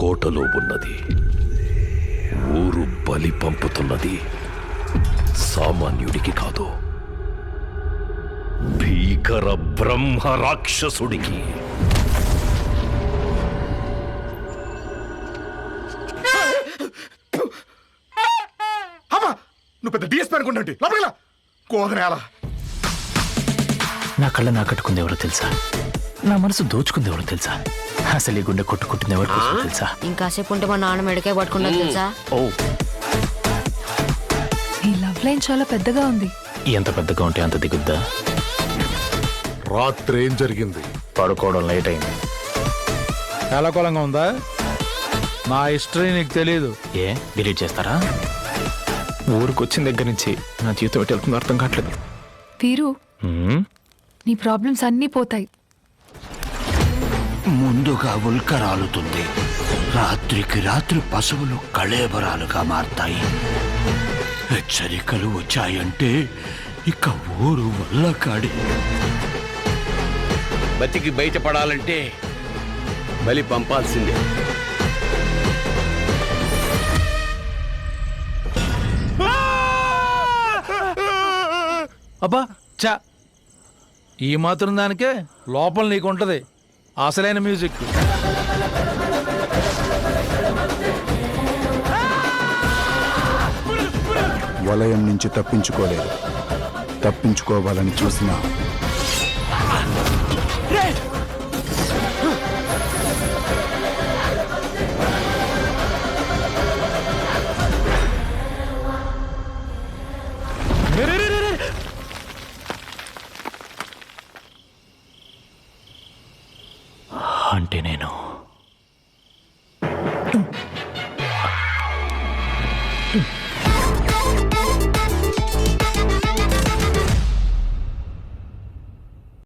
కోటలో ఉన్నది. ఊరు బలి పంపుతున్నది సామాన్యుడికి కాదు, భీకర బ్రహ్మ రాక్షసుడికి. నువ్వు పెద్ద డిఎస్పీ అనుకుంటే లోపల కోగనేలా. నా కళ్ళ నాకట్టుకుంది ఎవరో తెలుసా? నా మనసు దోచుకుంది ఎవరో తెలుసా? అసలు ఈ గుండె కొట్టుకుంటుంది ఎవరు తెలుసా? ఇంకాసేపు ఉంటే మా నాన్న మెడకే పట్టుకున్నది తెలుసా? ఓ, ఈ లవ్ లైన్ చాలా పెద్దగా ఉంది. ఎంత పెద్దగా ఉంటే అంత దిగుద్దా? రాత్రి ఏం జరిగింది? పడుకోవడం లేట్ అయింది. కలకొలంగా ఉందా? నా హిస్టరీ నీకు తెలియదు. ఏ డిలీట్ చేస్తారా? ఊరికి వచ్చిన దగ్గర నుంచి నా జీవితం ఎటు వెళ్తుందో అర్థం కావట్లేదు. వీరు, నీ ప్రాబ్లమ్స్ అన్నీ పోతాయి. ముందుగా ఉల్క రాలుతుంది. రాత్రికి రాత్రి పశువులు కళేబరాలుగా మారతాయి. హెచ్చరికలు వచ్చాయంటే ఇక ఊరు వల్ల కాడి. బతికి బయటపడాలంటే బలి పంపాల్సిందే. అబ్బా చా, ఈ మాత్రం దానికే లోపల నీకుంటది అసలైన మ్యూజిక్. వలయం నుంచి తప్పించుకోలేదు, తప్పించుకోవాలని చూసినా అంటే నేను